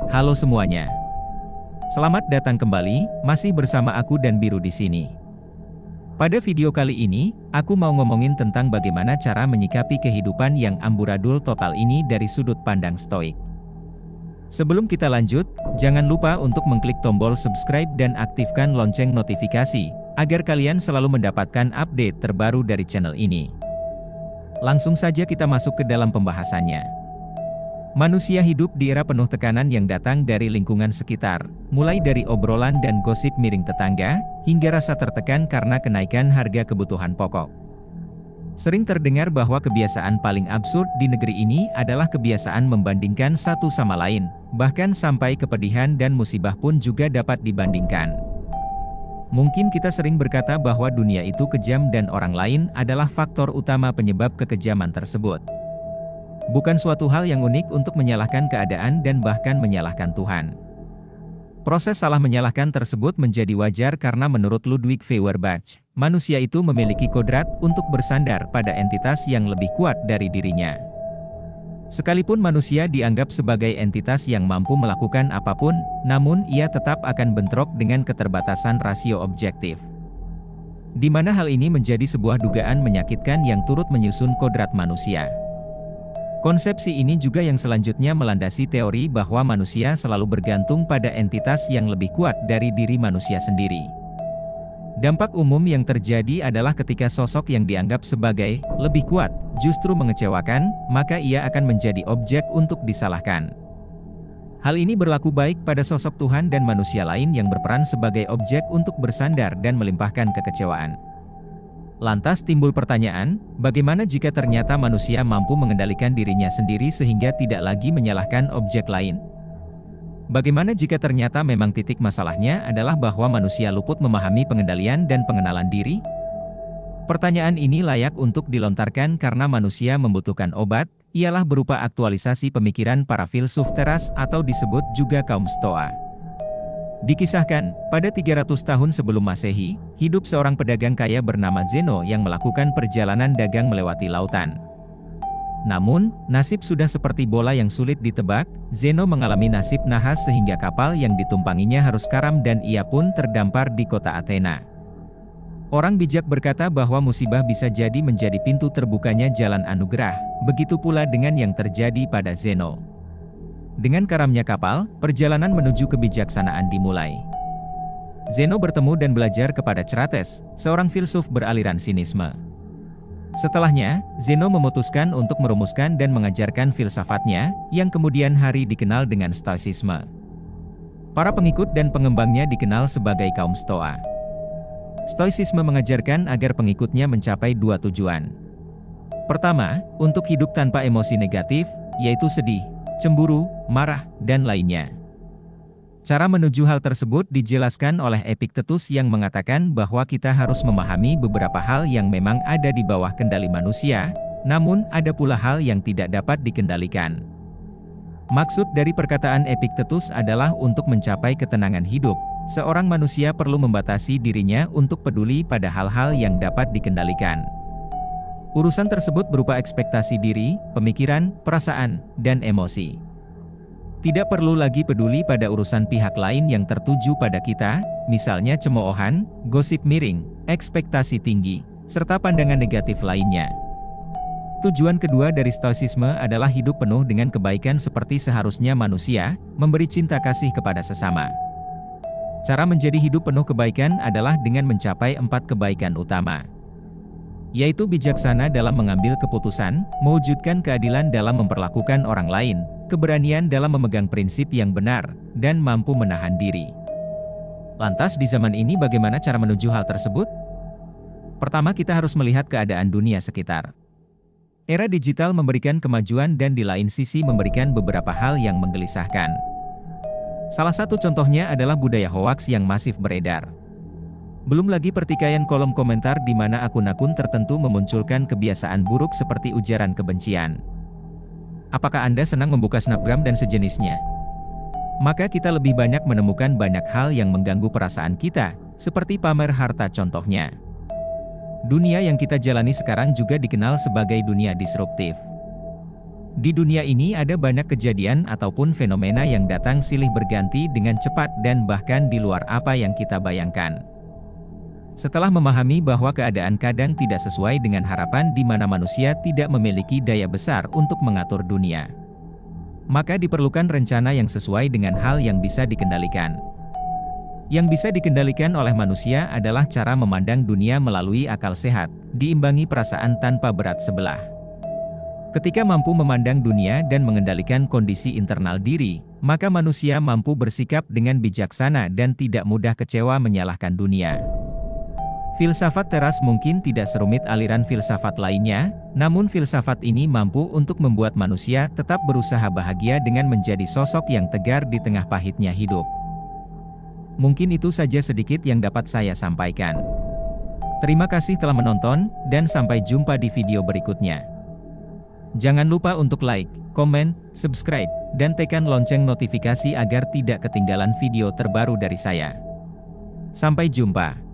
Halo semuanya. Selamat datang kembali, masih bersama aku dan Biru di sini. Pada video kali ini, aku mau ngomongin tentang bagaimana cara menyikapi kehidupan yang amburadul total ini dari sudut pandang stoik. Sebelum kita lanjut, jangan lupa untuk mengklik tombol subscribe dan aktifkan lonceng notifikasi, agar kalian selalu mendapatkan update terbaru dari channel ini. Langsung saja kita masuk ke dalam pembahasannya. Manusia hidup di era penuh tekanan yang datang dari lingkungan sekitar, mulai dari obrolan dan gosip miring tetangga, hingga rasa tertekan karena kenaikan harga kebutuhan pokok. Sering terdengar bahwa kebiasaan paling absurd di negeri ini adalah kebiasaan membandingkan satu sama lain, bahkan sampai kepedihan dan musibah pun juga dapat dibandingkan. Mungkin kita sering berkata bahwa dunia itu kejam dan orang lain adalah faktor utama penyebab kekejaman tersebut. Bukan suatu hal yang unik untuk menyalahkan keadaan dan bahkan menyalahkan Tuhan. Proses salah menyalahkan tersebut menjadi wajar karena menurut Ludwig Feuerbach, manusia itu memiliki kodrat untuk bersandar pada entitas yang lebih kuat dari dirinya. Sekalipun manusia dianggap sebagai entitas yang mampu melakukan apapun, namun ia tetap akan bentrok dengan keterbatasan rasio objektif. Di mana hal ini menjadi sebuah dugaan menyakitkan yang turut menyusun kodrat manusia. Konsepsi ini juga yang selanjutnya melandasi teori bahwa manusia selalu bergantung pada entitas yang lebih kuat dari diri manusia sendiri. Dampak umum yang terjadi adalah ketika sosok yang dianggap sebagai lebih kuat justru mengecewakan, maka ia akan menjadi objek untuk disalahkan. Hal ini berlaku baik pada sosok Tuhan dan manusia lain yang berperan sebagai objek untuk bersandar dan melimpahkan kekecewaan. Lantas timbul pertanyaan, bagaimana jika ternyata manusia mampu mengendalikan dirinya sendiri sehingga tidak lagi menyalahkan objek lain? Bagaimana jika ternyata memang titik masalahnya adalah bahwa manusia luput memahami pengendalian dan pengenalan diri? Pertanyaan ini layak untuk dilontarkan karena manusia membutuhkan obat, ialah berupa aktualisasi pemikiran para filsuf teras atau disebut juga kaum Stoa. Dikisahkan, pada 300 tahun sebelum Masehi, hidup seorang pedagang kaya bernama Zeno yang melakukan perjalanan dagang melewati lautan. Namun, nasib sudah seperti bola yang sulit ditebak, Zeno mengalami nasib nahas sehingga kapal yang ditumpanginya harus karam dan ia pun terdampar di kota Athena. Orang bijak berkata bahwa musibah bisa jadi menjadi pintu terbukanya jalan anugerah, begitu pula dengan yang terjadi pada Zeno. Dengan karamnya kapal, perjalanan menuju kebijaksanaan dimulai. Zeno bertemu dan belajar kepada Crates, seorang filsuf beraliran sinisme. Setelahnya, Zeno memutuskan untuk merumuskan dan mengajarkan filsafatnya, yang kemudian hari dikenal dengan Stoicisme. Para pengikut dan pengembangnya dikenal sebagai kaum Stoa. Stoicisme mengajarkan agar pengikutnya mencapai dua tujuan. Pertama, untuk hidup tanpa emosi negatif, yaitu sedih, cemburu, marah, dan lainnya. Cara menuju hal tersebut dijelaskan oleh Epictetus yang mengatakan bahwa kita harus memahami beberapa hal yang memang ada di bawah kendali manusia, namun ada pula hal yang tidak dapat dikendalikan. Maksud dari perkataan Epictetus adalah untuk mencapai ketenangan hidup, seorang manusia perlu membatasi dirinya untuk peduli pada hal-hal yang dapat dikendalikan. Urusan tersebut berupa ekspektasi diri, pemikiran, perasaan, dan emosi. Tidak perlu lagi peduli pada urusan pihak lain yang tertuju pada kita, misalnya cemoohan, gosip miring, ekspektasi tinggi, serta pandangan negatif lainnya. Tujuan kedua dari Stoicisme adalah hidup penuh dengan kebaikan seperti seharusnya manusia, memberi cinta kasih kepada sesama. Cara menjadi hidup penuh kebaikan adalah dengan mencapai 4 kebaikan utama. Yaitu bijaksana dalam mengambil keputusan, mewujudkan keadilan dalam memperlakukan orang lain, keberanian dalam memegang prinsip yang benar, dan mampu menahan diri. Lantas di zaman ini bagaimana cara menuju hal tersebut? Pertama kita harus melihat keadaan dunia sekitar. Era digital memberikan kemajuan dan di lain sisi memberikan beberapa hal yang menggelisahkan. Salah satu contohnya adalah budaya hoaks yang masif beredar. Belum lagi pertikaian kolom komentar di mana akun-akun tertentu memunculkan kebiasaan buruk seperti ujaran kebencian. Apakah Anda senang membuka snapgram dan sejenisnya? Maka kita lebih banyak menemukan banyak hal yang mengganggu perasaan kita, seperti pamer harta contohnya. Dunia yang kita jalani sekarang juga dikenal sebagai dunia disruptif. Di dunia ini ada banyak kejadian ataupun fenomena yang datang silih berganti dengan cepat dan bahkan di luar apa yang kita bayangkan. Setelah memahami bahwa keadaan kadang tidak sesuai dengan harapan di mana manusia tidak memiliki daya besar untuk mengatur dunia, maka diperlukan rencana yang sesuai dengan hal yang bisa dikendalikan. Yang bisa dikendalikan oleh manusia adalah cara memandang dunia melalui akal sehat, diimbangi perasaan tanpa berat sebelah. Ketika mampu memandang dunia dan mengendalikan kondisi internal diri, maka manusia mampu bersikap dengan bijaksana dan tidak mudah kecewa menyalahkan dunia. Filsafat teras mungkin tidak serumit aliran filsafat lainnya, namun filsafat ini mampu untuk membuat manusia tetap berusaha bahagia dengan menjadi sosok yang tegar di tengah pahitnya hidup. Mungkin itu saja sedikit yang dapat saya sampaikan. Terima kasih telah menonton, dan sampai jumpa di video berikutnya. Jangan lupa untuk like, komen, subscribe, dan tekan lonceng notifikasi agar tidak ketinggalan video terbaru dari saya. Sampai jumpa.